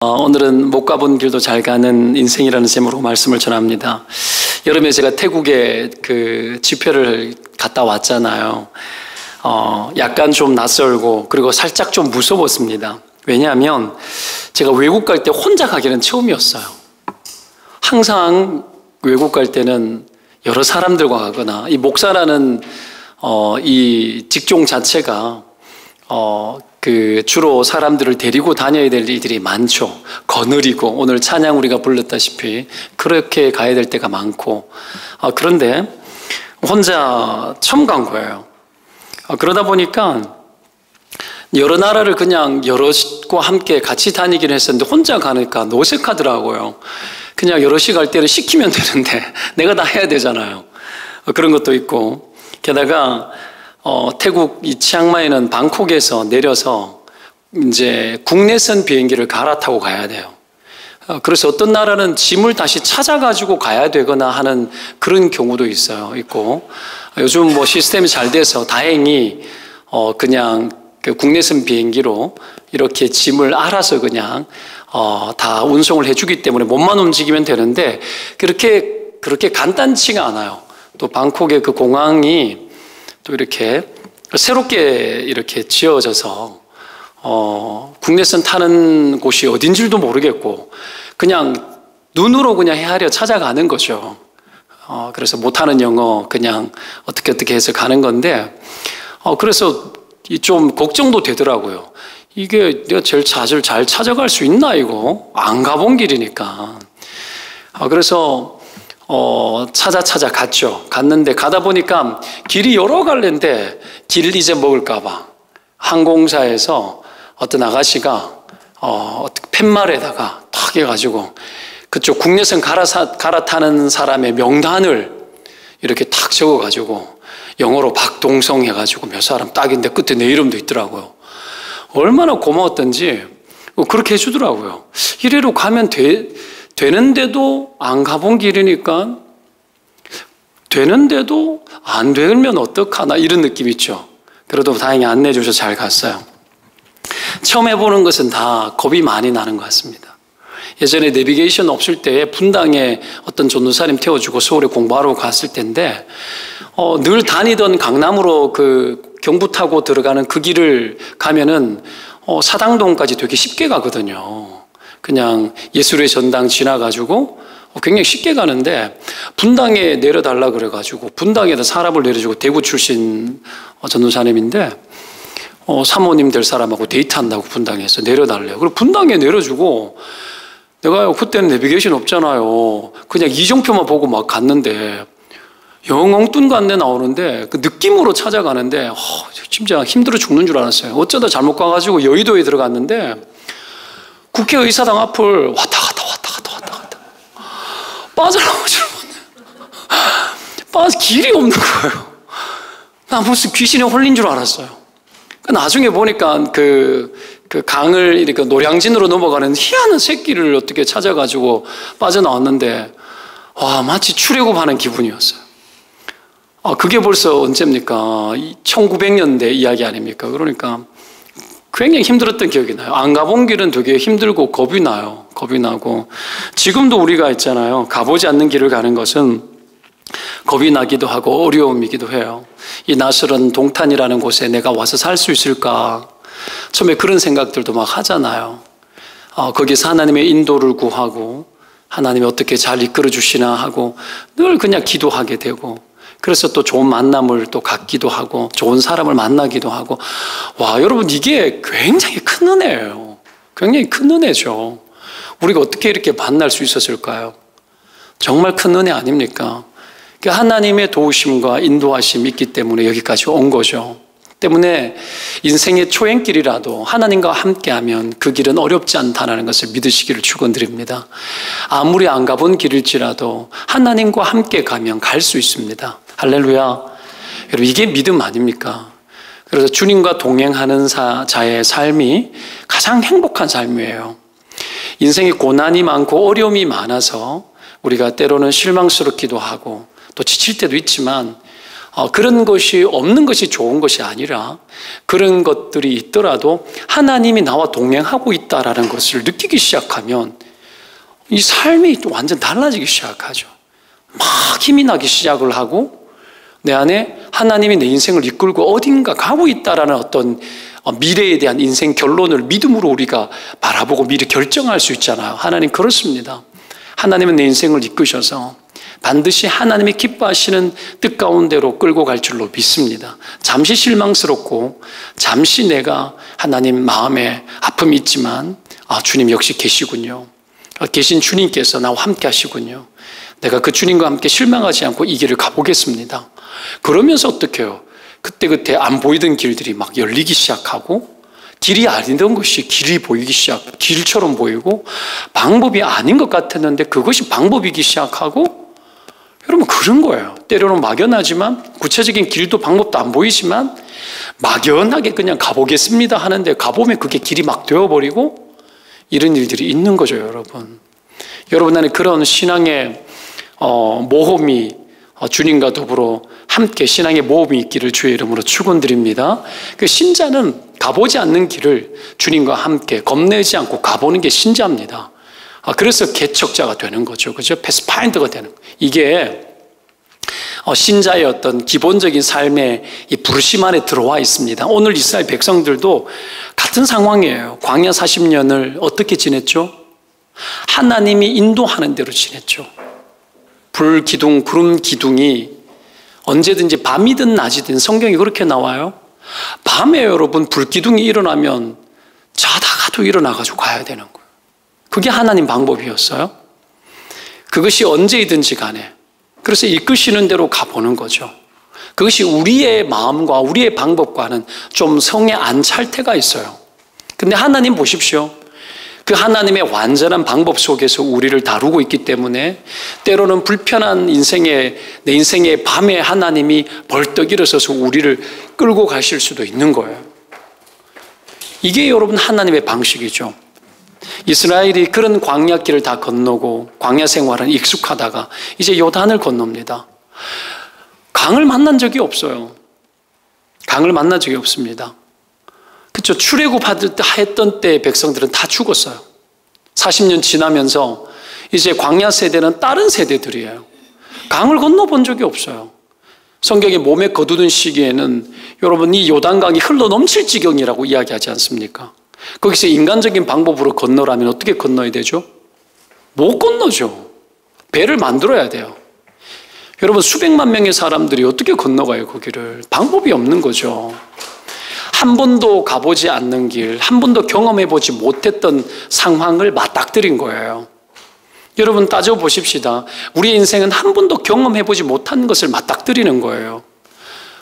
오늘은 못 가본 길도 잘 가는 인생이라는 제목으로 말씀을 전합니다. 여름에 제가 태국에 그 집회를 갔다 왔잖아요. 약간 좀 낯설고 그리고 살짝 좀 무서웠습니다. 왜냐하면 제가 외국 갈 때 혼자 가기는 처음이었어요. 항상 외국 갈 때는 여러 사람들과 가거나 이 목사라는 이 직종 자체가 주로 사람들을 데리고 다녀야 될 일들이 많죠. 거느리고 오늘 찬양 우리가 불렀다시피 그렇게 가야 될 때가 많고 그런데 혼자 처음 간 거예요. 그러다 보니까 여러 나라를 그냥 여럿과 함께 같이 다니긴 했었는데 혼자 가니까 어색하더라고요. 그냥 여럿이 갈 때는 시키면 되는데 내가 다 해야 되잖아요. 그런 것도 있고 게다가 태국 이 치앙마이는 방콕에서 내려서 이제 국내선 비행기를 갈아타고 가야 돼요. 그래서 어떤 나라는 짐을 다시 찾아가지고 가야 되거나 하는 그런 경우도 있고 요즘 뭐 시스템이 잘 돼서 다행히 그냥 그 국내선 비행기로 이렇게 짐을 알아서 그냥 다 운송을 해주기 때문에 몸만 움직이면 되는데 그렇게 간단치가 않아요. 또 방콕의 그 공항이 또 이렇게 새롭게 이렇게 지어져서 국내선 타는 곳이 어딘 줄도 모르겠고 그냥 눈으로 그냥 헤아려 찾아가는 거죠. 그래서 못하는 영어 그냥 어떻게 해서 가는 건데 그래서 좀 걱정도 되더라고요. 이게 내가 제일 잘 찾아갈 수 있나 이거 안 가본 길이니까. 그래서 찾아 갔죠. 갔는데 가다 보니까 길이 여러 갈래인데 길 잊어먹을까 봐 항공사에서 어떤 아가씨가 팻말에다가 탁 해가지고 그쪽 국내선 갈아타는 사람의 명단을 이렇게 탁 적어가지고 영어로 박동성 해가지고 몇 사람 딱인데 끝에 내 이름도 있더라고요. 얼마나 고마웠던지 그렇게 해주더라고요. 이래로 가면 되는데도 안 가본 길이니까 되는데도 안 되면 어떡하나 이런 느낌 있죠. 그래도 다행히 안내해 주셔서 잘 갔어요. 처음 해보는 것은 다 겁이 많이 나는 것 같습니다. 예전에 내비게이션 없을 때 분당에 어떤 전도사님 태워주고 서울에 공부하러 갔을 때인데 늘 다니던 강남으로 그 경부 타고 들어가는 그 길을 가면은 사당동까지 되게 쉽게 가거든요. 그냥 예술의 전당 지나가지고 굉장히 쉽게 가는데 분당에 내려달라 그래가지고 분당에다 사람을 내려주고 대구 출신 전도사님인데 사모님 될 사람하고 데이트한다고 분당에서 내려달래요. 그리고 분당에 내려주고 내가 그때는 내비게이션 없잖아요. 그냥 이정표만 보고 막 갔는데 영엉뚱 안내 나오는데 그 느낌으로 찾아가는데 진짜 힘들어 죽는 줄 알았어요. 어쩌다 잘못 가가지고 여의도에 들어갔는데 국회의사당 앞을 왔다 갔다 빠져나오질 못해. 길이 없는 거예요. 나 무슨 귀신에 홀린 줄 알았어요. 나중에 보니까 그 강을 이렇게 노량진으로 넘어가는 희한한 새끼를 어떻게 찾아가지고 빠져나왔는데 마치 출애굽하는 기분이었어요. 그게 벌써 언제입니까? 1900년대 이야기 아닙니까? 그러니까 굉장히 힘들었던 기억이 나요. 안 가본 길은 되게 힘들고 겁이 나요. 겁이 나고 지금도 우리가 있잖아요. 가보지 않는 길을 가는 것은 겁이 나기도 하고 어려움이기도 해요. 이 낯설은 동탄이라는 곳에 내가 와서 살 수 있을까? 처음에 그런 생각들도 막 하잖아요. 거기서 하나님의 인도를 구하고 하나님이 어떻게 잘 이끌어 주시나 하고 늘 그냥 기도하게 되고 그래서 또 좋은 만남을 또 갖기도 하고 좋은 사람을 만나기도 하고 여러분 이게 굉장히 큰 은혜예요. 굉장히 큰 은혜죠. 우리가 어떻게 이렇게 만날 수 있었을까요? 정말 큰 은혜 아닙니까? 하나님의 도우심과 인도하심이 있기 때문에 여기까지 온 거죠. 때문에 인생의 초행길이라도 하나님과 함께하면 그 길은 어렵지 않다는 것을 믿으시기를 축원드립니다. 아무리 안 가본 길일지라도 하나님과 함께 가면 갈 수 있습니다. 할렐루야. 여러분 이게 믿음 아닙니까? 그래서 주님과 동행하는 자의 삶이 가장 행복한 삶이에요. 인생에 고난이 많고 어려움이 많아서 우리가 때로는 실망스럽기도 하고 또 지칠 때도 있지만 그런 것이 없는 것이 좋은 것이 아니라 그런 것들이 있더라도 하나님이 나와 동행하고 있다라는 것을 느끼기 시작하면 이 삶이 또 완전 달라지기 시작하죠. 막 힘이 나기 시작을 하고 내 안에 하나님이 내 인생을 이끌고 어딘가 가고 있다라는 어떤 미래에 대한 인생 결론을 믿음으로 우리가 바라보고 미리 결정할 수 있잖아요. 하나님 그렇습니다. 하나님은 내 인생을 이끄셔서 반드시 하나님이 기뻐하시는 뜻 가운데로 끌고 갈 줄로 믿습니다. 잠시 실망스럽고 잠시 내가 하나님 마음에 아픔이 있지만 주님 역시 계시군요. 계신 주님께서 나와 함께 하시군요. 내가 그 주님과 함께 실망하지 않고 이 길을 가보겠습니다. 그러면서 어떻게 해요? 그때 안 보이던 길들이 막 열리기 시작하고 길이 아니던 것이 길이 보이기 길처럼 보이고 방법이 아닌 것 같았는데 그것이 방법이기 시작하고 여러분 그런 거예요. 때로는 막연하지만 구체적인 길도 방법도 안 보이지만 막연하게 그냥 가보겠습니다 하는데 가보면 그게 길이 막 되어버리고 이런 일들이 있는 거죠, 여러분. 여러분 안에 그런 신앙의 모험이 주님과 더불어 함께 신앙의 모험이 있기를 주의 이름으로 축원드립니다. 그 신자는 가보지 않는 길을 주님과 함께 겁내지 않고 가보는 게 신자입니다. 그래서 개척자가 되는 거죠. 그죠? 패스파인더가 되는 거예요. 이게 신자의 어떤 기본적인 삶의 이 부르심 안에 들어와 있습니다. 오늘 이스라엘 백성들도 같은 상황이에요. 광야 40년을 어떻게 지냈죠? 하나님이 인도하는 대로 지냈죠. 불 기둥, 구름 기둥이 언제든지 밤이든 낮이든 성경이 그렇게 나와요. 밤에 여러분 불 기둥이 일어나면 자다가도 일어나가지고 가야 되는 거예요. 그게 하나님 방법이었어요. 그것이 언제이든지 간에 그래서 이끄시는 대로 가보는 거죠. 그것이 우리의 마음과 우리의 방법과는 좀 성에 안 찰 때가 있어요. 근데 하나님 보십시오. 그 하나님의 완전한 방법 속에서 우리를 다루고 있기 때문에 때로는 불편한 내 인생의 밤에 하나님이 벌떡 일어서서 우리를 끌고 가실 수도 있는 거예요. 이게 여러분 하나님의 방식이죠. 이스라엘이 그런 광야길을 다 건너고 광야 생활은 익숙하다가 이제 요단을 건넙니다. 강을 만난 적이 없어요. 강을 만난 적이 없습니다. 그렇죠. 출애굽했던 때 백성들은 다 죽었어요. 40년 지나면서 이제 광야 세대는 다른 세대들이에요. 강을 건너본 적이 없어요. 성경에 몸에 거두던 시기에는 여러분 이 요단강이 흘러 넘칠 지경이라고 이야기하지 않습니까? 거기서 인간적인 방법으로 건너라면 어떻게 건너야 되죠? 못 건너죠. 배를 만들어야 돼요. 여러분 수백만 명의 사람들이 어떻게 건너가요, 거기를? 방법이 없는 거죠. 한 번도 가보지 않는 길, 한 번도 경험해보지 못했던 상황을 맞닥뜨린 거예요. 여러분 따져보십시다. 우리의 인생은 한 번도 경험해보지 못한 것을 맞닥뜨리는 거예요.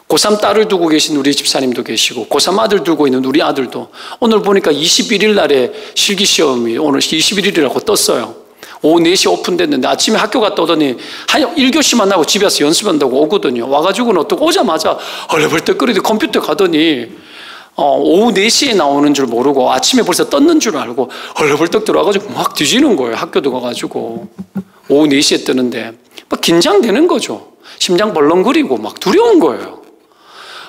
고3 딸을 두고 계신 우리 집사님도 계시고 고3 아들 두고 있는 우리 아들도 오늘 보니까 21일 날에 실기시험이 오늘 21일이라고 떴어요. 오후 4시 오픈됐는데 아침에 학교 갔다 오더니 한 1교시만 하고 집에 와서 연습한다고 오거든요. 와가지고는 어떻게 오자마자 얼레벌떡거리더니 컴퓨터 가더니 오후 4시에 나오는 줄 모르고 아침에 벌써 떴는 줄 알고 얼레벌떡 들어와가지고 막 뒤지는 거예요. 학교도 가가지고 오후 4시에 뜨는데 막 긴장되는 거죠. 심장 벌렁거리고 막 두려운 거예요.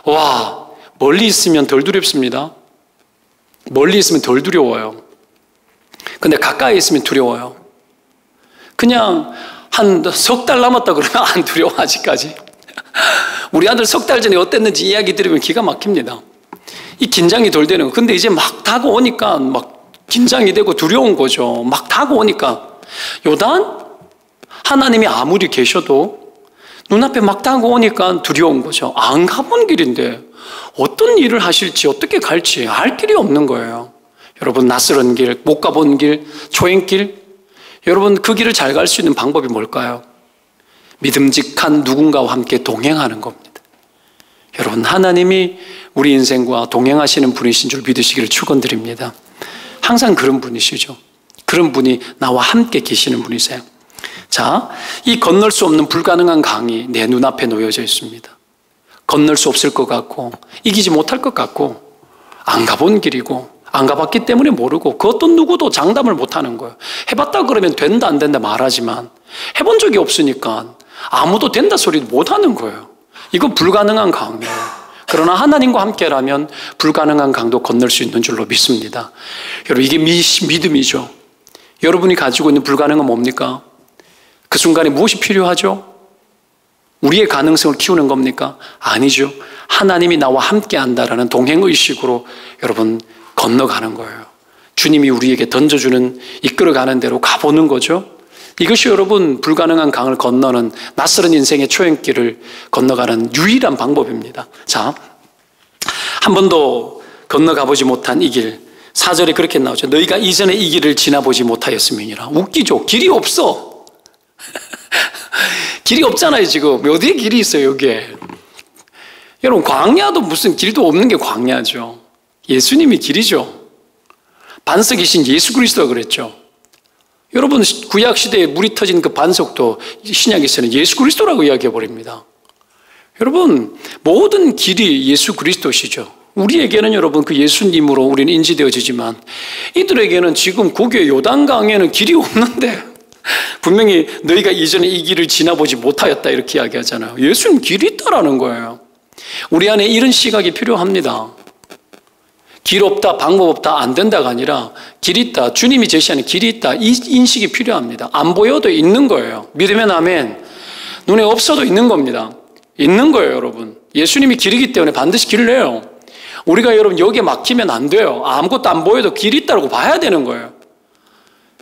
와, 멀리 있으면 덜 두렵습니다. 멀리 있으면 덜 두려워요. 근데 가까이 있으면 두려워요. 그냥 한 석 달 남았다 그러면 안 두려워 아직까지. 우리 아들 석 달 전에 어땠는지 이야기 들으면 기가 막힙니다. 이 긴장이 덜 되는 거. 근데 이제 막 다가오니까 막 긴장이 되고 두려운 거죠. 막 다가오니까 요단 하나님이 아무리 계셔도 눈앞에 막 다가오니까 두려운 거죠. 안 가본 길인데 어떤 일을 하실지 어떻게 갈지 알 길이 없는 거예요. 여러분 낯설은 길, 못 가본 길, 초행길, 여러분 그 길을 잘 갈 수 있는 방법이 뭘까요? 믿음직한 누군가와 함께 동행하는 겁니다. 여러분 하나님이 우리 인생과 동행하시는 분이신 줄 믿으시기를 축원드립니다. 항상 그런 분이시죠. 그런 분이 나와 함께 계시는 분이세요. 자, 이 건널 수 없는 불가능한 강이 내 눈앞에 놓여져 있습니다. 건널 수 없을 것 같고 이기지 못할 것 같고 안 가본 길이고 안 가봤기 때문에 모르고 그 어떤 누구도 장담을 못하는 거예요. 해봤다 그러면 된다 안 된다 말하지만 해본 적이 없으니까 아무도 된다 소리 못하는 거예요. 이거 불가능한 강이에요. 그러나 하나님과 함께라면 불가능한 강도 건널 수 있는 줄로 믿습니다. 여러분, 이게 믿음이죠. 여러분이 가지고 있는 불가능은 뭡니까? 그 순간에 무엇이 필요하죠? 우리의 가능성을 키우는 겁니까? 아니죠. 하나님이 나와 함께 한다라는 동행의식으로 여러분 건너가는 거예요. 주님이 우리에게 던져주는, 이끌어가는 대로 가보는 거죠. 이것이 여러분 불가능한 강을 건너는, 낯설은 인생의 초행길을 건너가는 유일한 방법입니다. 자, 한 번도 건너가보지 못한 이 길, 4절에 그렇게 나오죠. 너희가 이전에 이 길을 지나보지 못하였음이니라. 웃기죠. 길이 없어. 길이 없잖아요. 지금 어디에 길이 있어요 여기에. 여러분, 광야도 무슨 길도 없는 게 광야죠. 예수님이 길이죠. 반석이신 예수 그리스도가 그랬죠. 여러분, 구약시대에 물이 터진 그 반석도 신약에서는 예수 그리스도라고 이야기해버립니다. 여러분, 모든 길이 예수 그리스도시죠. 우리에게는 여러분 그 예수님으로 우리는 인지되어지지만 이들에게는 지금 고교 요단강에는 길이 없는데 분명히 너희가 이전에 이 길을 지나보지 못하였다 이렇게 이야기하잖아요. 예수님 길이 있다라는 거예요. 우리 안에 이런 시각이 필요합니다. 길 없다, 방법 없다, 안 된다가 아니라 길 있다, 주님이 제시하는 길이 있다, 이 인식이 필요합니다. 안 보여도 있는 거예요. 믿으면 아멘. 눈에 없어도 있는 겁니다. 있는 거예요, 여러분. 예수님이 길이기 때문에 반드시 길을 내요. 우리가 여러분 여기에 막히면 안 돼요. 아무것도 안 보여도 길이 있다고 봐야 되는 거예요.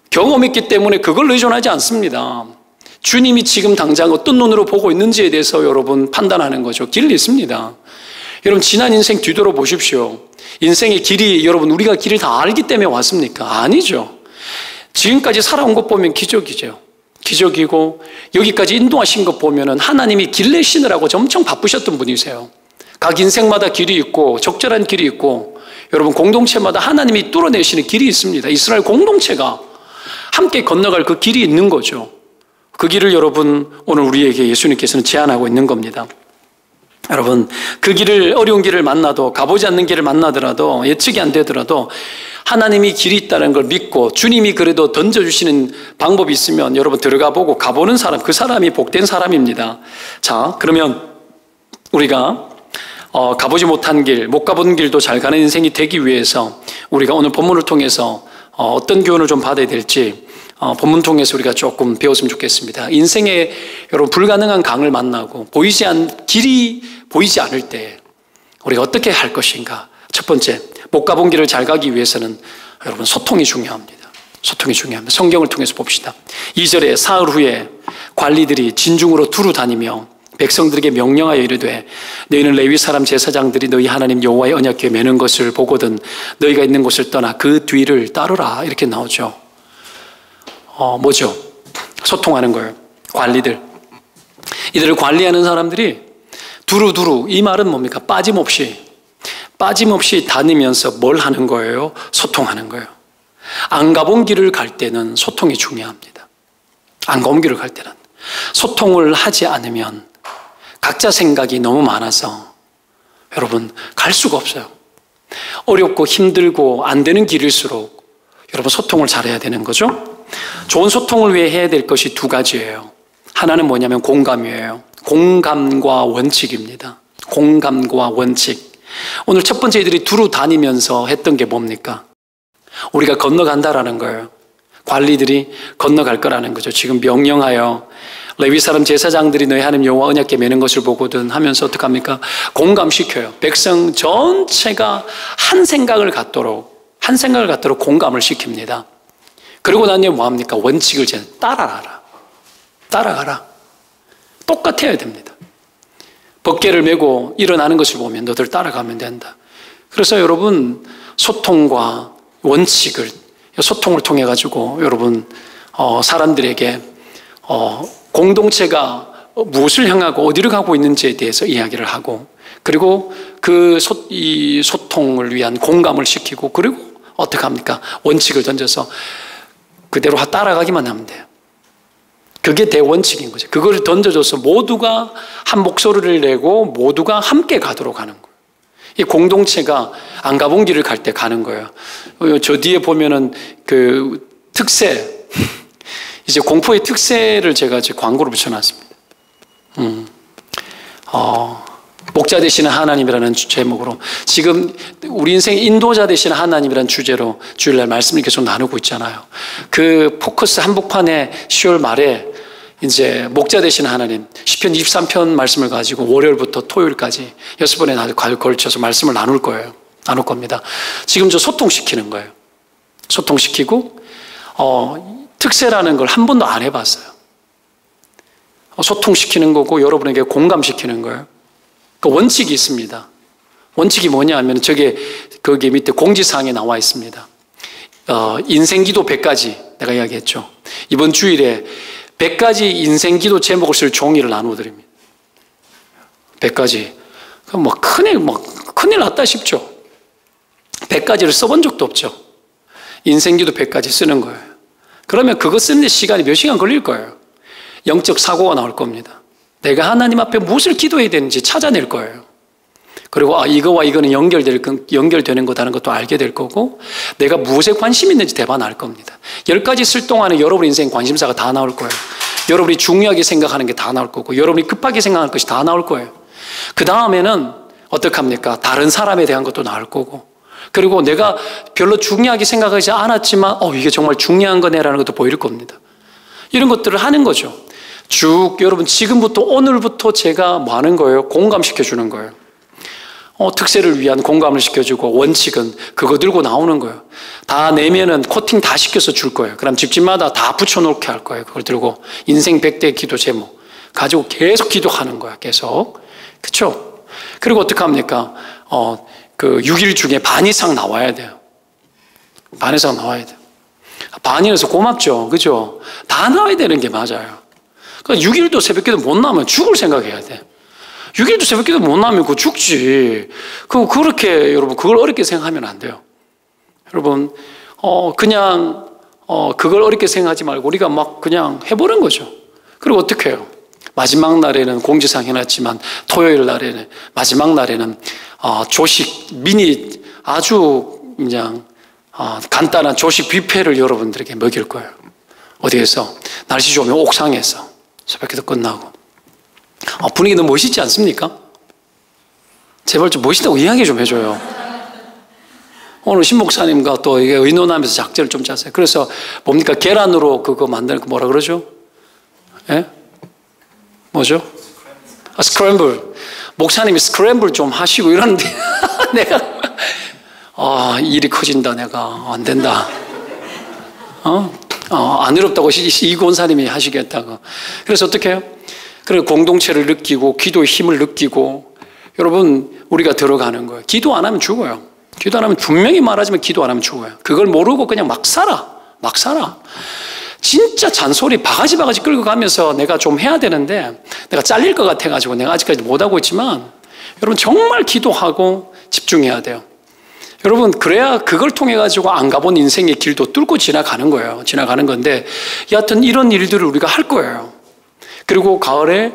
경험 있기 때문에 그걸 의존하지 않습니다. 주님이 지금 당장 어떤 눈으로 보고 있는지에 대해서 여러분 판단하는 거죠. 길이 있습니다. 여러분, 지난 인생 뒤돌아보십시오. 인생의 길이, 여러분 우리가 길을 다 알기 때문에 왔습니까? 아니죠. 지금까지 살아온 것 보면 기적이죠. 기적이고 여기까지 인도하신 것 보면은 하나님이 길 내시느라고 엄청 바쁘셨던 분이세요. 각 인생마다 길이 있고 적절한 길이 있고 여러분 공동체마다 하나님이 뚫어내시는 길이 있습니다. 이스라엘 공동체가 함께 건너갈 그 길이 있는 거죠. 그 길을 여러분 오늘 우리에게 예수님께서는 제안하고 있는 겁니다. 여러분, 그 길을, 어려운 길을 만나도, 가보지 않는 길을 만나더라도, 예측이 안 되더라도 하나님이 길이 있다는 걸 믿고 주님이 그래도 던져주시는 방법이 있으면 여러분 들어가 보고 가보는 사람, 그 사람이 복된 사람입니다. 자, 그러면 우리가 가보지 못한 길, 못 가본 길도 잘 가는 인생이 되기 위해서 우리가 오늘 본문을 통해서 어떤 교훈을 좀 받아야 될지 본문 통해서 우리가 조금 배웠으면 좋겠습니다. 인생에 여러분 불가능한 강을 만나고 길이 보이지 않을 때 우리가 어떻게 할 것인가. 첫 번째, 못 가본 길을 잘 가기 위해서는 여러분 소통이 중요합니다. 소통이 중요합니다. 성경을 통해서 봅시다. 2절에 사흘 후에 관리들이 진중으로 두루 다니며 백성들에게 명령하여 이르되 너희는 레위 사람 제사장들이 너희 하나님 여호와의 언약궤 매는 것을 보거든 너희가 있는 곳을 떠나 그 뒤를 따르라 이렇게 나오죠. 뭐죠? 소통하는 거예요. 관리들. 이들을 관리하는 사람들이 두루두루, 이 말은 뭡니까? 빠짐없이 다니면서 뭘 하는 거예요? 소통하는 거예요. 안 가본 길을 갈 때는 소통이 중요합니다. 안 가본 길을 갈 때는. 소통을 하지 않으면 각자 생각이 너무 많아서 여러분 갈 수가 없어요. 어렵고 힘들고 안 되는 길일수록 여러분 소통을 잘해야 되는 거죠. 좋은 소통을 위해 해야 될 것이 두 가지예요. 하나는 뭐냐면 공감이에요. 공감과 원칙입니다. 공감과 원칙. 오늘 첫 번째 이들이 두루 다니면서 했던 게 뭡니까? 우리가 건너간다라는 거예요. 관리들이 건너갈 거라는 거죠. 지금 명령하여 레위 사람 제사장들이 너희 하나님 여호와 언약궤 매는 것을 보거든 하면서 어떡합니까? 공감시켜요. 백성 전체가 한 생각을 갖도록 공감을 시킵니다. 그리고 난 뒤에 뭐합니까? 원칙을 따라가라. 똑같아야 됩니다. 법궤를 메고 일어나는 것을 보면 너들 따라가면 된다. 그래서 여러분 소통과 원칙을, 소통을 통해 가지고 여러분 사람들에게 공동체가 무엇을 향하고 어디를 가고 있는지에 대해서 이야기를 하고 그리고 이 소통을 위한 공감을 시키고 그리고 어떻게 합니까? 원칙을 던져서 그대로 따라가기만 하면 돼요. 그게 대원칙인 거죠. 그걸 던져줘서 모두가 한 목소리를 내고 모두가 함께 가도록 하는 거예요. 이 공동체가 안 가본 길을 갈 때 가는 거예요. 저 뒤에 보면은 그 특세, 이제 공포의 특세를 제가 광고로 붙여놨습니다. 목자 되시는 하나님이라는 제목으로 지금 우리 인생 인도자 되시는 하나님이라는 주제로 주일날 말씀을 계속 나누고 있잖아요. 그 포커스 한복판에 10월 말에 이제 목자 되시는 하나님 시편 23편 말씀을 가지고 월요일부터 토요일까지 6번에 걸쳐서 말씀을 나눌 거예요. 나눌 겁니다. 지금 저 소통시키는 거예요. 소통시키고 특세라는 걸 한 번도 안 해봤어요. 소통시키는 거고 여러분에게 공감시키는 거예요. 그 원칙이 있습니다. 원칙이 뭐냐 하면 거기 밑에 공지사항에 나와 있습니다. 인생기도 100가지 내가 이야기했죠. 이번 주일에 100가지 인생기도 제목을 쓸 종이를 나눠드립니다. 100가지. 그럼 큰일 났다 싶죠. 100가지를 써본 적도 없죠. 인생기도 100가지 쓰는 거예요. 그러면 그거 쓰는데 시간이 몇 시간 걸릴 거예요. 영적 사고가 나올 겁니다. 내가 하나님 앞에 무엇을 기도해야 되는지 찾아낼 거예요. 그리고 이거와 이거는 연결되는 거다는 것도 알게 될 거고 내가 무엇에 관심이 있는지 대반 알 겁니다. 10가지 쓸 동안에 여러분 인생 관심사가 다 나올 거예요. 여러분이 중요하게 생각하는 게 다 나올 거고 여러분이 급하게 생각할 것이 다 나올 거예요. 그 다음에는 어떡합니까? 다른 사람에 대한 것도 나올 거고 그리고 내가 별로 중요하게 생각하지 않았지만 이게 정말 중요한 거네라는 것도 보일 겁니다. 이런 것들을 하는 거죠. 쭉 여러분 지금부터 오늘부터 제가 뭐 하는 거예요? 공감시켜 주는 거예요. 특세를 위한 공감을 시켜주고 원칙은 그거 들고 나오는 거예요. 다 내면은 코팅 다 시켜서 줄 거예요. 그럼 집집마다 다 붙여놓게 할 거예요. 그걸 들고 인생 100대 기도 제목 가지고 계속 기도하는 거야. 계속. 그렇죠? 그리고 어떻게 합니까? 그 6일 중에 반 이상 나와야 돼요. 반 이상 나와야 돼요. 반이라서 고맙죠. 그죠? 다 나와야 되는 게 맞아요. 그러니까 6일도 새벽기도 못 나오면 죽을 생각해야 돼. 6일도 새벽기도 못 나오면 그거 죽지. 그렇게 여러분 그걸 어렵게 생각하면 안 돼요. 여러분 그냥 그걸 어렵게 생각하지 말고 우리가 막 그냥 해보는 거죠. 그리고 어떻게 해요? 마지막 날에는 공지사항 해놨지만 토요일 날에는 마지막 날에는 조식 미니 아주 그냥 간단한 조식 뷔페를 여러분들에게 먹일 거예요. 어디에서? 날씨 좋으면 옥상에서 새벽기도 끝나고 분위기 너무 멋있지 않습니까? 제발 좀 멋있다고 이야기 좀 해줘요. 오늘 신 목사님과 또 이게 의논하면서 작전을 좀 짰어요. 그래서 뭡니까? 계란으로 그거 만드는 거 뭐라 그러죠? 예? 뭐죠? 스크램블. 목사님이 스크램블 좀 하시고 이러는데 내가 일이 커진다. 내가 안 된다. 안 어렵다고 이 권사님이 하시겠다고. 그래서 어떻게 해요? 그리고 공동체를 느끼고 기도의 힘을 느끼고 여러분 우리가 들어가는 거예요. 기도 안 하면 죽어요. 기도 안 하면 분명히 말하지만 기도 안 하면 죽어요. 그걸 모르고 그냥 막 살아. 진짜 잔소리 바가지 끌고 가면서 내가 좀 해야 되는데 내가 잘릴 것 같아가지고 내가 아직까지 못하고 있지만 여러분 정말 기도하고 집중해야 돼요. 여러분 그래야 그걸 통해 가지고 안 가본 인생의 길도 뚫고 지나가는 거예요. 지나가는 건데 여하튼 이런 일들을 우리가 할 거예요. 그리고 가을에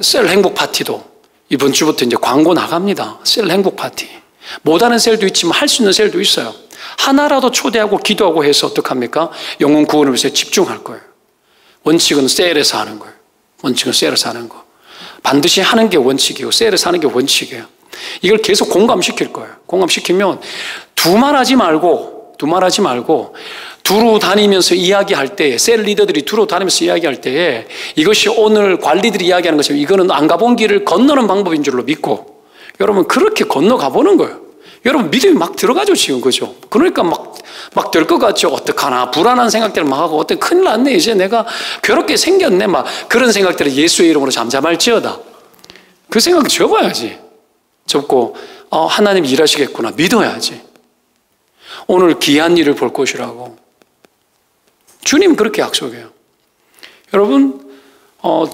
셀 행복 파티도 이번 주부터 이제 광고 나갑니다. 셀 행복 파티. 못하는 셀도 있지만 할 수 있는 셀도 있어요. 하나라도 초대하고 기도하고 해서 어떡합니까? 영혼 구원을 위해서 집중할 거예요. 원칙은 셀에서 하는 거예요. 원칙은 셀에서 하는 거. 반드시 하는 게 원칙이고 셀에서 하는 게 원칙이에요. 이걸 계속 공감시킬 거예요. 공감시키면 두말하지 말고 두루 다니면서 이야기할 때에 셀 리더들이 두루 다니면서 이야기할 때에 이것이 오늘 관리들이 이야기하는 것이고 이거는 안 가본 길을 건너는 방법인 줄로 믿고 여러분 그렇게 건너가 보는 거예요. 여러분 믿음이 막 들어가죠 지금. 그죠? 그러니까 막 될 것 같죠. 어떡하나 불안한 생각들을 막 하고 큰일 났네 이제 내가 괴롭게 생겼네 막 그런 생각들을 예수의 이름으로 잠잠할지어다. 그 생각 접어야지. 접고 하나님 일하시겠구나 믿어야지. 오늘 귀한 일을 볼 것이라고 주님 그렇게 약속해요. 여러분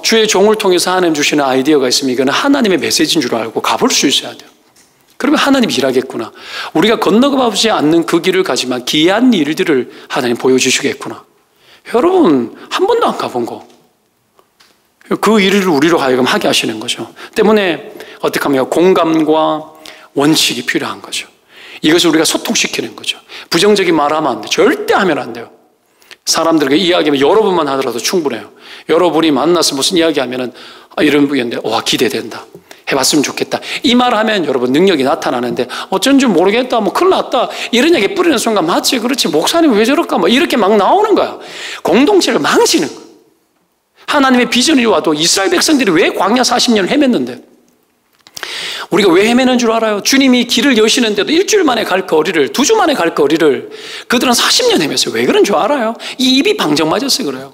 주의 종을 통해서 하나님 주시는 아이디어가 있으면 이거는 하나님의 메시지인 줄 알고 가볼 수 있어야 돼요. 그러면 하나님 일하겠구나. 우리가 건너가보지 않는 그 길을 가지만 귀한 일들을 하나님 보여주시겠구나. 여러분 한 번도 안 가본 거. 그 일을 우리로 하여금 하게 하시는 거죠. 때문에 어떻게 하면 공감과 원칙이 필요한 거죠. 이것을 우리가 소통시키는 거죠. 부정적인 말하면 안 돼요. 절대 하면 안 돼요. 사람들에게 이야기하면 여러분만 하더라도 충분해요. 여러분이 만나서 무슨 이야기하면은 이런 분인데 와 기대된다. 해봤으면 좋겠다. 이 말 하면 여러분 능력이 나타나는데 어쩐지 모르겠다. 뭐 큰일 났다. 이런 얘기 뿌리는 순간 맞지 그렇지 목사님 왜 저럴까 뭐 이렇게 막 나오는 거야. 공동체를 망치는 거야. 하나님의 비전이 와도 이스라엘 백성들이 왜 광야 40년을 헤맸는데 우리가 왜 헤매는 줄 알아요? 주님이 길을 여시는데도 일주일 만에 갈 거리를 2주 만에 갈 거리를 그들은 40년 헤맸어요. 왜 그런 줄 알아요? 이 입이 방정 맞아서 그래요.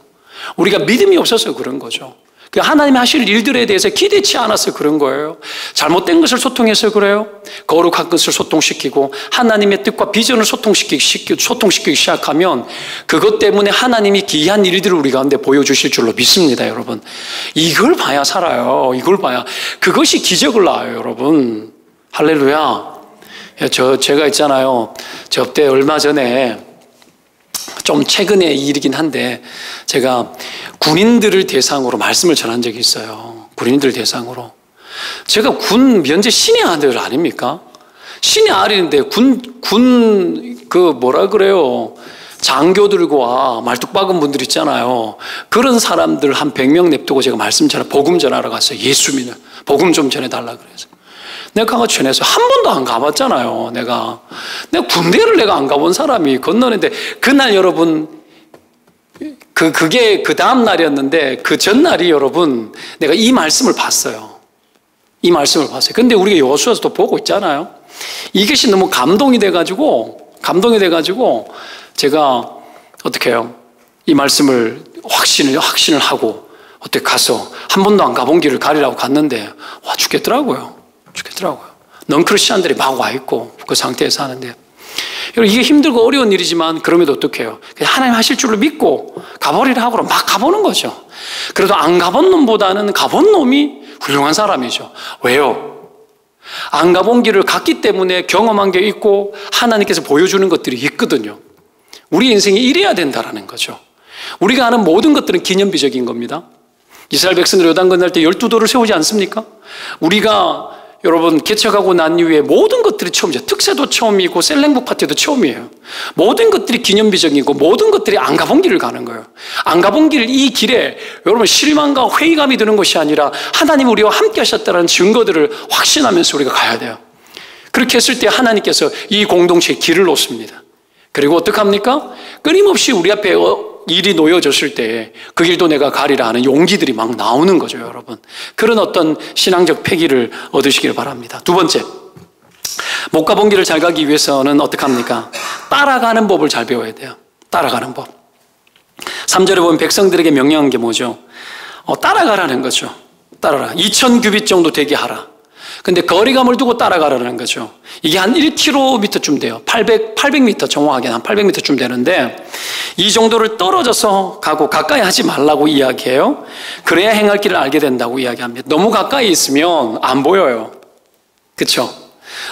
우리가 믿음이 없어서 그런 거죠. 하나님이 하실 일들에 대해서 기대치 않아서 그런 거예요. 잘못된 것을 소통해서 그래요. 거룩한 것을 소통시키고 하나님의 뜻과 비전을 소통시키기 시작하면 그것 때문에 하나님이 기이한 일들을 우리 가운데 보여주실 줄로 믿습니다. 여러분 이걸 봐야 살아요. 이걸 봐야 그것이 기적을 낳아요. 여러분 할렐루야. 제가 있잖아요. 저때 얼마 전에 좀 최근의 일이긴 한데 제가 군인들을 대상으로 말씀을 전한 적이 있어요. 군인들 대상으로. 제가 군 면제 신의 아들 아닙니까? 신의 아들인데 장교들과 말뚝박은 분들 있잖아요. 그런 사람들 한 100명 냅두고 제가 말씀 전하 복음 전하러 갔어요. 예수 믿는 복음 좀 전해달라 그래서. 내가 가서 전해서 한 번도 안 가봤잖아요. 내가 군대를 내가 안 가본 사람이 건너는데 그날 여러분 그게 그 다음 날이었는데 그 전날이 여러분 내가 이 말씀을 봤어요. 이 말씀을 봤어요. 근데 우리가 여호수아서도 보고 있잖아요. 이것이 너무 감동이 돼가지고 제가 어떻게 해요? 이 말씀을 확신을 하고 어떻게 가서 한 번도 안 가본 길을 가리라고 갔는데 와 죽겠더라고요. 넌크리스찬들이 막 와 있고 그 상태에서 하는데 여러분 이게 힘들고 어려운 일이지만 그럼에도 어떡해요? 그냥 하나님 하실 줄로 믿고 가버리라 하고 막 가보는 거죠. 그래도 안 가본 놈보다는 가본 놈이 훌륭한 사람이죠. 왜요? 안 가본 길을 갔기 때문에 경험한 게 있고 하나님께서 보여주는 것들이 있거든요. 우리 인생이 이래야 된다라는 거죠. 우리가 아는 모든 것들은 기념비적인 겁니다. 이스라엘 백성들이 요단 건널 때 12돌을 세우지 않습니까? 우리가 여러분 개척하고 난 이후에 모든 것들이 처음이죠. 특세도 처음이고 셀랭복 파티도 처음이에요. 모든 것들이 기념비적이고 모든 것들이 안 가본 길을 가는 거예요. 안 가본 길 이 길에 여러분 실망과 회의감이 드는 것이 아니라 하나님이 우리와 함께 하셨다는 증거들을 확신하면서 우리가 가야 돼요. 그렇게 했을 때 하나님께서 이 공동체에 길을 놓습니다. 그리고 어떡합니까? 끊임없이 우리 앞에 일이 놓여졌을 때 그 길도 내가 가리라 하는 용기들이 막 나오는 거죠, 여러분. 그런 어떤 신앙적 패기를 얻으시길 바랍니다. 두 번째, 못 가본 길을 잘 가기 위해서는 어떡합니까? 따라가는 법을 잘 배워야 돼요. 따라가는 법. 3절에 보면 백성들에게 명령한 게 뭐죠? 따라가라는 거죠. 따라라. 2000규빗 정도 되게 하라. 근데 거리감을 두고 따라가라는 거죠. 이게 한 1km쯤 돼요. 800m 정확하게 한 800m쯤 되는데 이 정도를 떨어져서 가고 가까이 하지 말라고 이야기해요. 그래야 행할 길을 알게 된다고 이야기합니다. 너무 가까이 있으면 안 보여요. 그렇죠?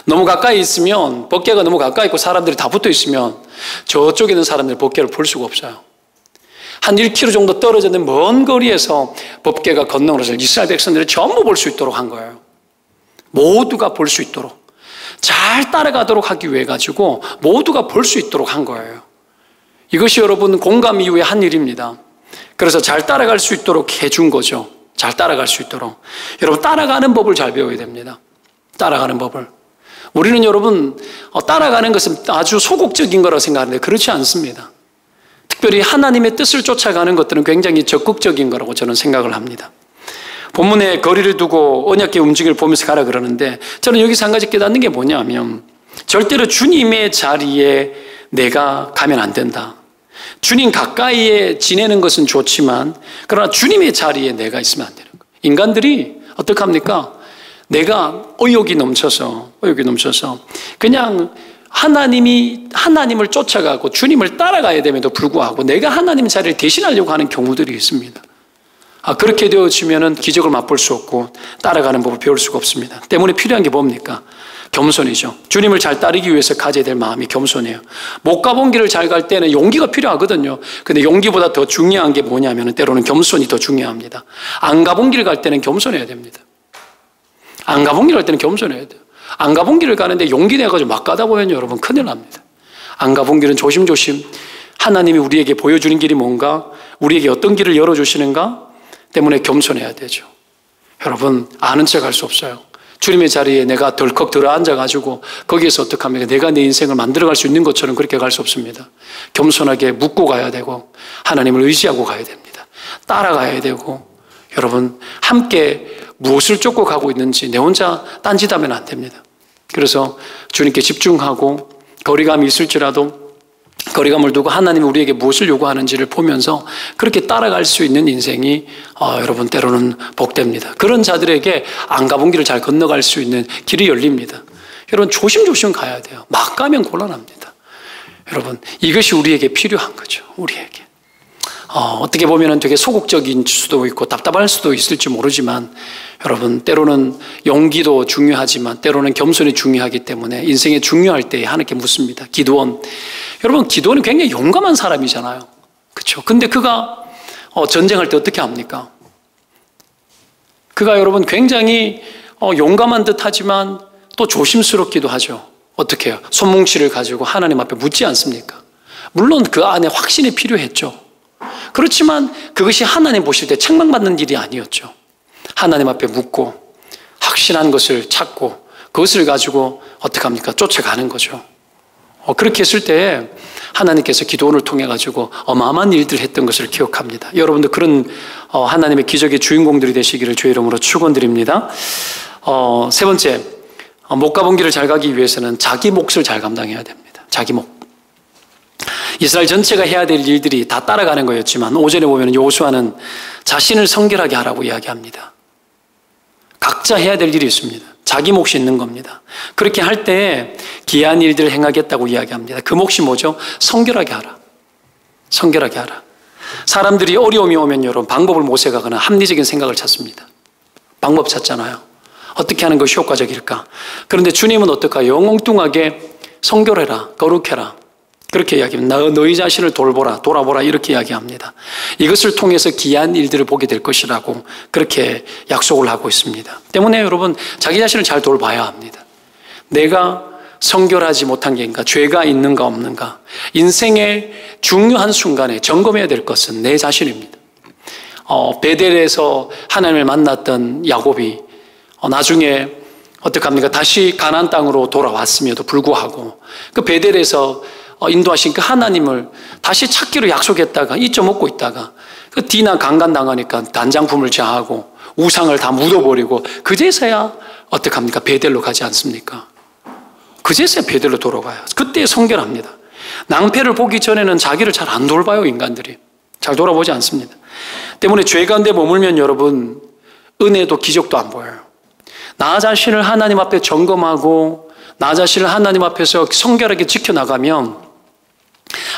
너무 가까이 있으면 법궤가 너무 가까이 있고 사람들이 다 붙어 있으면 저쪽에 있는 사람들 법궤를 볼 수가 없어요. 한 1km 정도 떨어져 있는 먼 거리에서 법궤가 건너서 이스라엘 백성들이 전부 볼 수 있도록 한 거예요. 모두가 볼 수 있도록 잘 따라가도록 하기 위해 가지고 모두가 볼 수 있도록 한 거예요. 이것이 여러분 공감 이후에 한 일입니다. 그래서 잘 따라갈 수 있도록 해준 거죠. 잘 따라갈 수 있도록. 여러분 따라가는 법을 잘 배워야 됩니다. 따라가는 법을. 우리는 여러분 따라가는 것은 아주 소극적인 거라고 생각하는데 그렇지 않습니다. 특별히 하나님의 뜻을 쫓아가는 것들은 굉장히 적극적인 거라고 저는 생각을 합니다. 본문에 거리를 두고 언약궤 움직임을 보면서 가라 그러는데 저는 여기서 한 가지 깨닫는 게 뭐냐면 절대로 주님의 자리에 내가 가면 안 된다. 주님 가까이에 지내는 것은 좋지만 그러나 주님의 자리에 내가 있으면 안 되는 거예요. 인간들이 어떡합니까? 내가 의욕이 넘쳐서 그냥 하나님을 쫓아가고 주님을 따라가야 됨에도 불구하고 내가 하나님 자리를 대신하려고 하는 경우들이 있습니다. 그렇게 되어지면 기적을 맛볼 수 없고 따라가는 법을 배울 수가 없습니다. 때문에 필요한 게 뭡니까? 겸손이죠. 주님을 잘 따르기 위해서 가져야 될 마음이 겸손해요. 못 가본 길을 잘 갈 때는 용기가 필요하거든요. 근데 용기보다 더 중요한 게 뭐냐면 때로는 겸손이 더 중요합니다. 안 가본 길을 갈 때는 겸손해야 됩니다. 안 가본 길을 갈 때는 겸손해야 돼요. 안 가본 길을 가는데 용기 내가지고 막 가다 보면 여러분 큰일 납니다. 안 가본 길은 조심조심 하나님이 우리에게 보여주는 길이 뭔가, 우리에게 어떤 길을 열어주시는가 때문에 겸손해야 되죠. 여러분, 아는 척 할 수 없어요. 주님의 자리에 내가 덜컥 들어앉아가지고 거기에서 어떡합니까? 내가 내 인생을 만들어갈 수 있는 것처럼 그렇게 갈 수 없습니다. 겸손하게 묻고 가야 되고 하나님을 의지하고 가야 됩니다. 따라가야 되고, 여러분 함께 무엇을 쫓고 가고 있는지 내 혼자 딴짓하면 안 됩니다. 그래서 주님께 집중하고 거리감이 있을지라도 거리감을 두고 하나님이 우리에게 무엇을 요구하는지를 보면서 그렇게 따라갈 수 있는 인생이 여러분 때로는 복됩니다. 그런 자들에게 안 가본 길을 잘 건너갈 수 있는 길이 열립니다. 여러분 조심조심 가야 돼요. 막 가면 곤란합니다. 여러분 이것이 우리에게 필요한 거죠. 우리에게. 어떻게 보면 되게 소극적인 수도 있고 답답할 수도 있을지 모르지만 여러분 때로는 용기도 중요하지만 때로는 겸손이 중요하기 때문에 인생에 중요할 때 하나님께 묻습니다. 기드온. 여러분 기드온은 굉장히 용감한 사람이잖아요. 그렇죠? 근데 그가 전쟁할 때 어떻게 합니까? 그가 여러분 굉장히 용감한 듯 하지만 또 조심스럽기도 하죠. 어떻게 해요? 손뭉치를 가지고 하나님 앞에 묻지 않습니까? 물론 그 안에 확신이 필요했죠. 그렇지만 그것이 하나님 보실 때 책망받는 일이 아니었죠. 하나님 앞에 묻고 확신한 것을 찾고 그것을 가지고 어떻게 합니까? 쫓아가는 거죠. 그렇게 했을 때 하나님께서 기도원을 통해 가지고 어마어마한 일들을 했던 것을 기억합니다. 여러분들 그런 하나님의 기적의 주인공들이 되시기를 주의 이름으로 축원드립니다. 세 번째, 못 가본 길을 잘 가기 위해서는 자기 몫을 잘 감당해야 됩니다. 자기 몫. 이스라엘 전체가 해야 될 일들이 다 따라가는 거였지만 오전에 보면 여호수아는 자신을 성결하게 하라고 이야기합니다. 각자 해야 될 일이 있습니다. 자기 몫이 있는 겁니다. 그렇게 할 때 기이한 일들을 행하겠다고 이야기합니다. 그 몫이 뭐죠? 성결하게 하라. 성결하게 하라. 사람들이 어려움이 오면 여러분 방법을 모색하거나 합리적인 생각을 찾습니다. 방법 찾잖아요. 어떻게 하는 것이 효과적일까? 그런데 주님은 어떨까? 영엉뚱하게 성결해라, 거룩해라. 그렇게 이야기합니다. 너희 자신을 돌아보라 이렇게 이야기합니다. 이것을 통해서 기이한 일들을 보게 될 것이라고 그렇게 약속을 하고 있습니다. 때문에 여러분 자기 자신을 잘 돌봐야 합니다. 내가 성결하지 못한 게 있는가? 죄가 있는가 없는가? 인생의 중요한 순간에 점검해야 될 것은 내 자신입니다. 베델에서 하나님을 만났던 야곱이 나중에 어떡합니까? 다시 가나안 땅으로 돌아왔음에도 불구하고 그 베델에서 인도하신 그 하나님을 다시 찾기로 약속했다가 잊어먹고 있다가 그 디나 강간당하니까 단장품을 제하고 우상을 다 묻어버리고 그제서야 어떡합니까? 베델로 가지 않습니까? 그제서야 베델로 돌아가요. 그때 성결합니다. 낭패를 보기 전에는 자기를 잘 안 돌봐요. 인간들이 잘 돌아보지 않습니다. 때문에 죄 가운데 머물면 여러분 은혜도 기적도 안 보여요. 나 자신을 하나님 앞에 점검하고 나 자신을 하나님 앞에서 성결하게 지켜나가면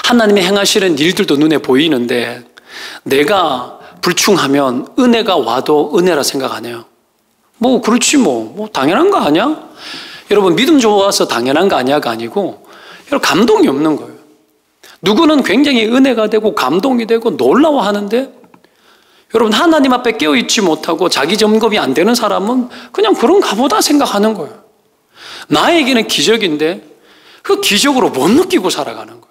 하나님의 행하시는 일들도 눈에 보이는데 내가 불충하면 은혜가 와도 은혜라 생각 안 해요. 그렇지 뭐 당연한 거 아니야? 여러분 믿음 좋아서 당연한 거 아니야가 아니고 여러분 감동이 없는 거예요. 누구는 굉장히 은혜가 되고 감동이 되고 놀라워하는데 여러분 하나님 앞에 깨어있지 못하고 자기 점검이 안 되는 사람은 그냥 그런가 보다 생각하는 거예요. 나에게는 기적인데 그 기적으로 못 느끼고 살아가는 거예요.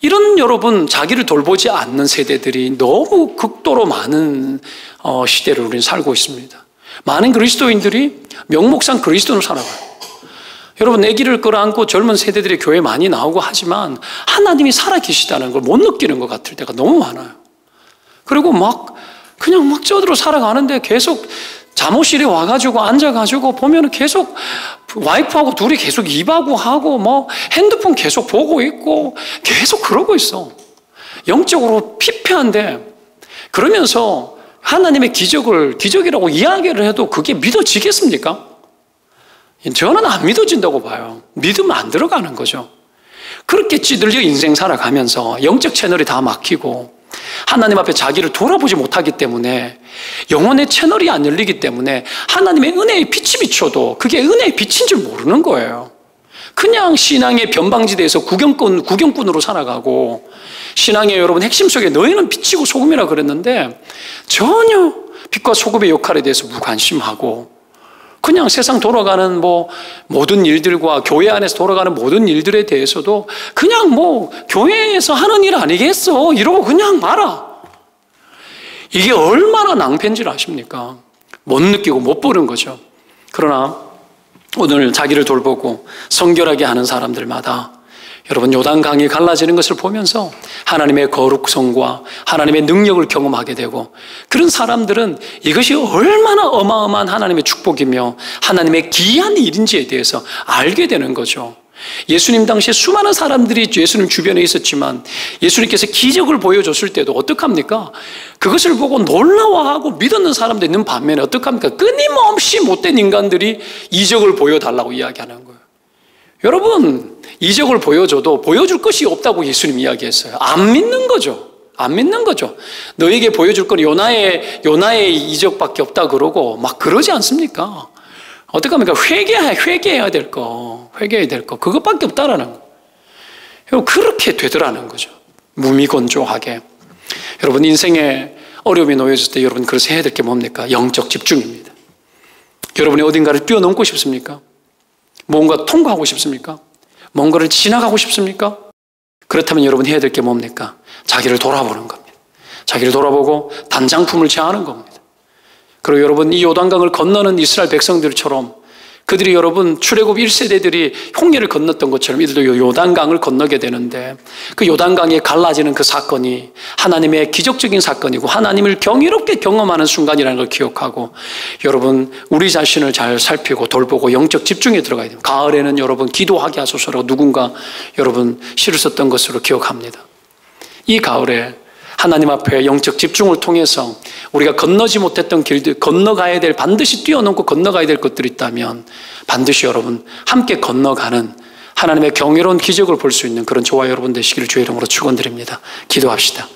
이런 여러분 자기를 돌보지 않는 세대들이 너무 극도로 많은 시대를 우리는 살고 있습니다. 많은 그리스도인들이 명목상 그리스도를 살아가요. 여러분 아기를 끌어안고 젊은 세대들이 교회에 많이 나오고 하지만 하나님이 살아계시다는 걸 못 느끼는 것 같을 때가 너무 많아요. 그리고 그냥 저대로 살아가는데 계속 잠옷실에 와가지고 앉아가지고 보면 계속 와이프하고 둘이 계속 입하고 하고 핸드폰 계속 보고 있고 계속 그러고 있어. 영적으로 피폐한데 그러면서 하나님의 기적이라고 이야기를 해도 그게 믿어지겠습니까? 저는 안 믿어진다고 봐요. 믿으면 안 들어가는 거죠. 그렇게 찌들려 인생 살아가면서 영적 채널이 다 막히고 하나님 앞에 자기를 돌아보지 못하기 때문에 영혼의 채널이 안 열리기 때문에 하나님의 은혜의 빛이 비춰도 그게 은혜의 빛인 줄 모르는 거예요. 그냥 신앙의 변방지대에서 구경꾼으로 살아가고 신앙의 여러분 핵심 속에 너희는 빛이고 소금이라 그랬는데 전혀 빛과 소금의 역할에 대해서 무관심하고 그냥 세상 돌아가는 모든 일들과 교회 안에서 돌아가는 모든 일들에 대해서도 그냥 교회에서 하는 일 아니겠어 이러고 그냥 말아. 이게 얼마나 낭패인지를 아십니까? 못 느끼고 못 보는 거죠. 그러나 오늘 자기를 돌보고 성결하게 하는 사람들마다 여러분 요단강이 갈라지는 것을 보면서 하나님의 거룩성과 하나님의 능력을 경험하게 되고, 그런 사람들은 이것이 얼마나 어마어마한 하나님의 축복이며 하나님의 귀한 일인지에 대해서 알게 되는 거죠. 예수님 당시에 수많은 사람들이 예수님 주변에 있었지만 예수님께서 기적을 보여줬을 때도 어떡합니까? 그것을 보고 놀라워하고 믿었는 사람도 있는 반면에 어떡합니까? 끊임없이 못된 인간들이 이적을 보여달라고 이야기하는 거예요. 여러분, 이적을 보여줘도 보여줄 것이 없다고 예수님 이야기했어요. 안 믿는 거죠. 안 믿는 거죠. 너에게 보여줄 건 요나의 이적밖에 없다 그러고 막 그러지 않습니까? 어떡합니까? 회개해야 될 거. 그것밖에 없다라는 거. 여러분, 그렇게 되더라는 거죠. 무미건조하게. 여러분, 인생에 어려움이 놓여졌을 때 여러분 그래서 해야 될 게 뭡니까? 영적 집중입니다. 여러분이 어딘가를 뛰어넘고 싶습니까? 뭔가 통과하고 싶습니까? 뭔가를 지나가고 싶습니까? 그렇다면 여러분 해야 될 게 뭡니까? 자기를 돌아보는 겁니다. 자기를 돌아보고 단장품을 제하는 겁니다. 그리고 여러분, 이 요단강을 건너는 이스라엘 백성들처럼 그들이 여러분 출애굽 1세대들이 홍해를 건넜던 것처럼 이들도 요단강을 건너게 되는데, 그 요단강에 갈라지는 그 사건이 하나님의 기적적인 사건이고 하나님을 경이롭게 경험하는 순간이라는 걸 기억하고, 여러분 우리 자신을 잘 살피고 돌보고 영적 집중에 들어가야 됩니다. 가을에는 여러분 기도하게 하소서라고 누군가 여러분 시를 썼던 것으로 기억합니다. 이 가을에 하나님 앞에 영적 집중을 통해서 우리가 건너지 못했던 길들, 건너가야 될, 반드시 뛰어넘고 건너가야 될 것들이 있다면 반드시 여러분 함께 건너가는 하나님의 경이로운 기적을 볼 수 있는 그런 저와 여러분 되시기를 주의 이름으로 축원드립니다. 기도합시다.